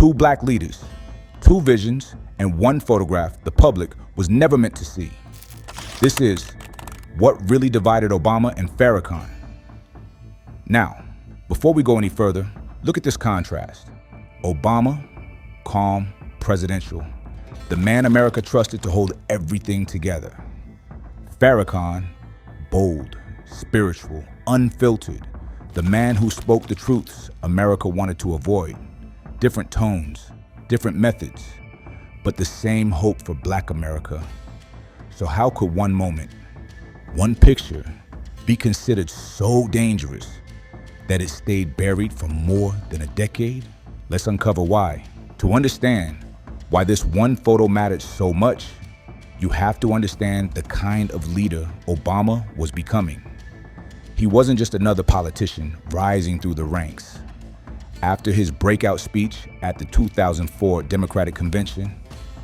Two black leaders, two visions, and one photograph the public was never meant to see. This is what really divided Obama and Farrakhan. Now, before we go any further, look at this contrast. Obama, calm, presidential, the man America trusted to hold everything together. Farrakhan, bold, spiritual, unfiltered, the man who spoke the truths America wanted to avoid. Different tones, different methods, but the same hope for Black America. So how could one moment, one picture, be considered so dangerous that it stayed buried for more than a decade? Let's uncover why. To understand why this one photo mattered so much, you have to understand the kind of leader Obama was becoming. He wasn't just another politician rising through the ranks. After his breakout speech at the 2004 Democratic Convention,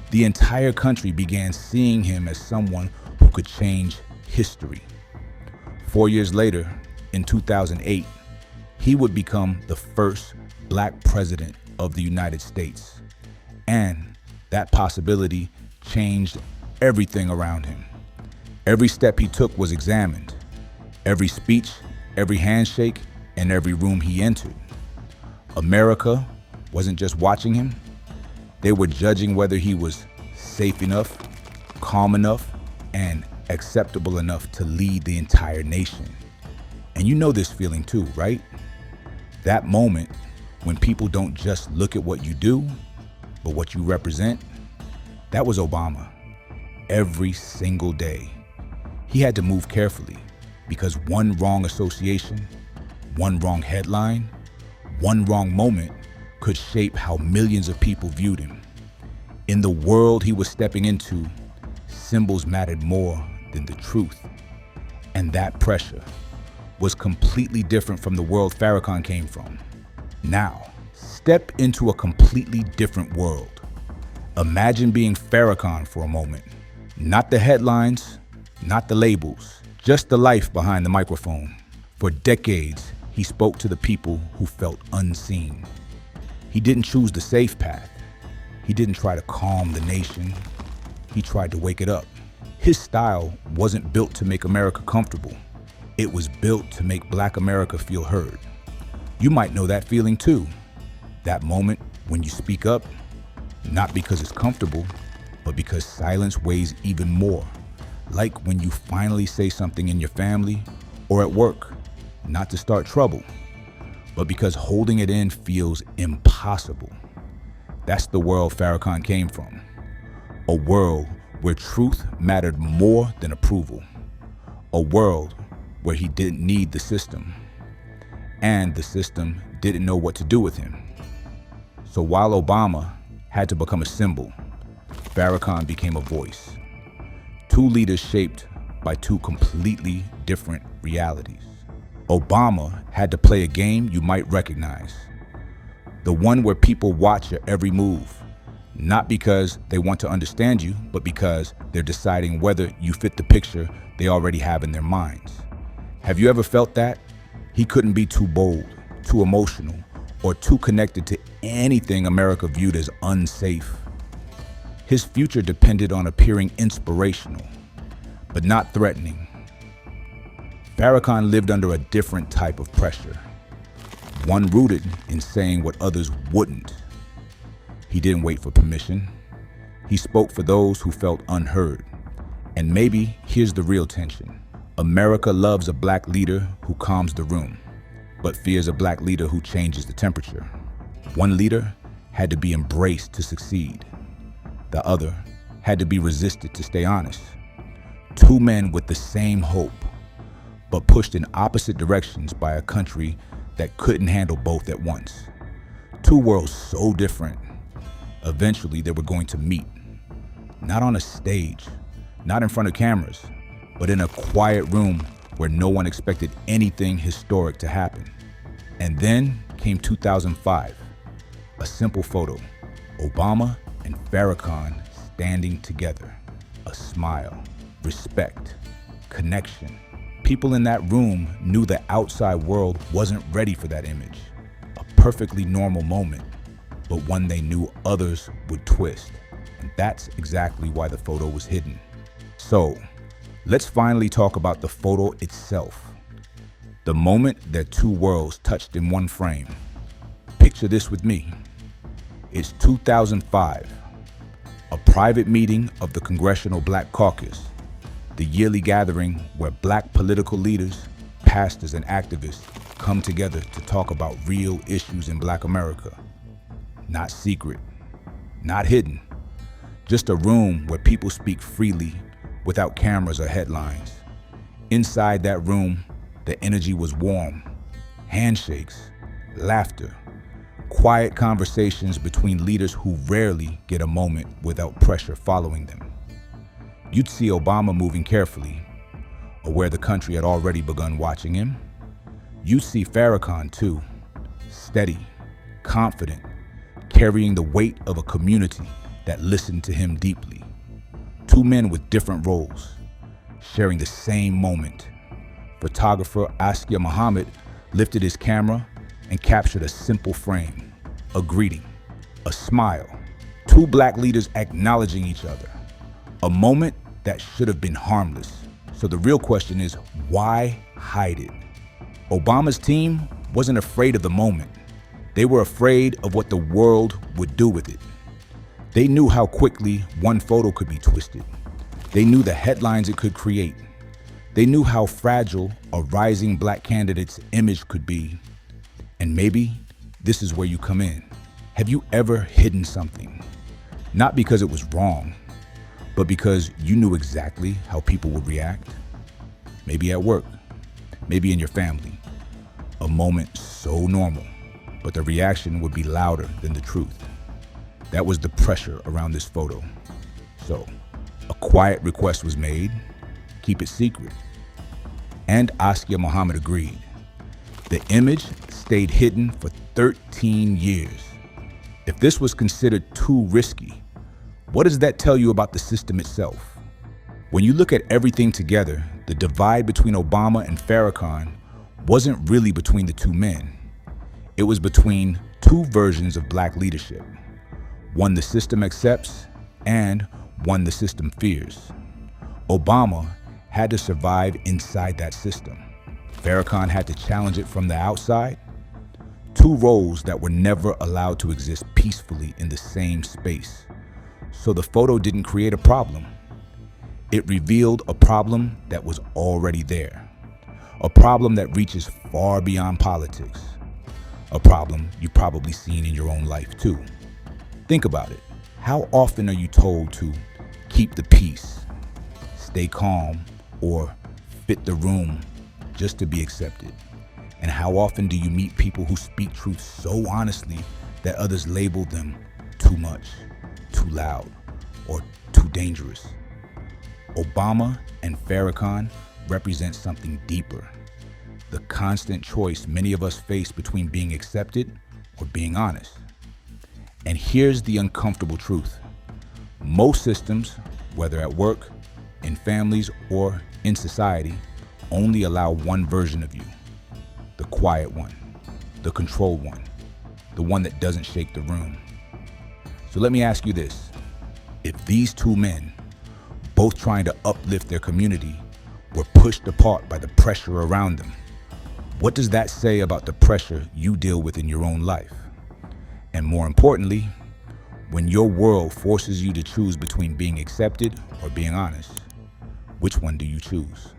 the entire country began seeing him as someone who could change history. 4 years later, in 2008, he would become the first Black president of the United States. And that possibility changed everything around him. Every step he took was examined. Every speech, every handshake, and every room he entered. America wasn't just watching him. They were judging whether he was safe enough, calm enough, and acceptable enough to lead the entire nation. And you know this feeling too, right? That moment when people don't just look at what you do, but what you represent. That was Obama. Every single day. He had to move carefully because one wrong association, one wrong headline, one wrong moment could shape how millions of people viewed him. In the world he was stepping into, symbols mattered more than the truth. And that pressure was completely different from the world Farrakhan came from. Now, step into a completely different world. Imagine being Farrakhan for a moment. Not the headlines, not the labels, just the life behind the microphone. For decades, he spoke to the people who felt unseen. He didn't choose the safe path. He didn't try to calm the nation. He tried to wake it up. His style wasn't built to make America comfortable. It was built to make Black America feel heard. You might know that feeling too. That moment when you speak up, not because it's comfortable, but because silence weighs even more. Like when you finally say something in your family or at work, not to start trouble, but because holding it in feels impossible. That's the world Farrakhan came from. A world where truth mattered more than approval. A world where he didn't need the system. And the system didn't know what to do with him. So while Obama had to become a symbol, Farrakhan became a voice. Two leaders shaped by two completely different realities. Obama had to play a game you might recognize. The one where people watch your every move, not because they want to understand you, but because they're deciding whether you fit the picture they already have in their minds. Have you ever felt that? He couldn't be too bold, too emotional, or too connected to anything America viewed as unsafe. His future depended on appearing inspirational, but not threatening. Farrakhan lived under a different type of pressure, one rooted in saying what others wouldn't. He didn't wait for permission. He spoke for those who felt unheard. And maybe here's the real tension. America loves a Black leader who calms the room, but fears a Black leader who changes the temperature. One leader had to be embraced to succeed. The other had to be resisted to stay honest. Two men with the same hope, but pushed in opposite directions by a country that couldn't handle both at once. Two worlds so different. Eventually they were going to meet. Not on a stage, not in front of cameras, but in a quiet room where no one expected anything historic to happen. And then came 2005, a simple photo, Obama and Farrakhan standing together. A smile, respect, connection. People in that room knew the outside world wasn't ready for that image. A perfectly normal moment. but one they knew others would twist. And that's exactly why the photo was hidden. So, let's finally talk about the photo itself. The moment that two worlds touched in one frame. Picture this with me. It's 2005, a private meeting of the Congressional Black Caucus, the yearly gathering where black political leaders, pastors, and activists come together to talk about real issues in Black America. Not secret, not hidden, just a room where people speak freely without cameras or headlines. Inside that room, the energy was warm, handshakes, laughter, quiet conversations between leaders who rarely get a moment without pressure following them. You'd see Obama moving carefully, aware the country had already begun watching him. You'd see Farrakhan too, steady, confident, carrying the weight of a community that listened to him deeply. Two men with different roles, sharing the same moment. Photographer Askia Muhammad lifted his camera and captured a simple frame, a greeting, a smile, two black leaders acknowledging each other. A moment that should have been harmless. So the real question is, why hide it? Obama's team wasn't afraid of the moment. They were afraid of what the world would do with it. They knew how quickly one photo could be twisted. They knew the headlines it could create. They knew how fragile a rising black candidate's image could be. And maybe this is where you come in. Have you ever hidden something? Not because it was wrong, but because you knew exactly how people would react? Maybe at work, maybe in your family. A moment so normal, but the reaction would be louder than the truth. That was the pressure around this photo. So, a quiet request was made, keep it secret. And Askia Muhammad agreed. The image stayed hidden for 13 years. If this was considered too risky, what does that tell you about the system itself? When you look at everything together, the divide between Obama and Farrakhan wasn't really between the two men. It was between two versions of black leadership. One the system accepts and one the system fears. Obama had to survive inside that system. Farrakhan had to challenge it from the outside. Two roles that were never allowed to exist peacefully in the same space. So the photo didn't create a problem. It revealed a problem that was already there. A problem that reaches far beyond politics. A problem you've probably seen in your own life too. Think about it. How often are you told to keep the peace, stay calm, or fit the room just to be accepted? And how often do you meet people who speak truth so honestly that others label them too much, too loud, or too dangerous? Obama and Farrakhan represent something deeper. The constant choice many of us face between being accepted or being honest. And here's the uncomfortable truth. Most systems, whether at work, in families, or in society, only allow one version of you. The quiet one, the controlled one, the one that doesn't shake the room. So let me ask you this. If these two men, both trying to uplift their community, were pushed apart by the pressure around them, what does that say about the pressure you deal with in your own life? And more importantly, when your world forces you to choose between being accepted or being honest, which one do you choose?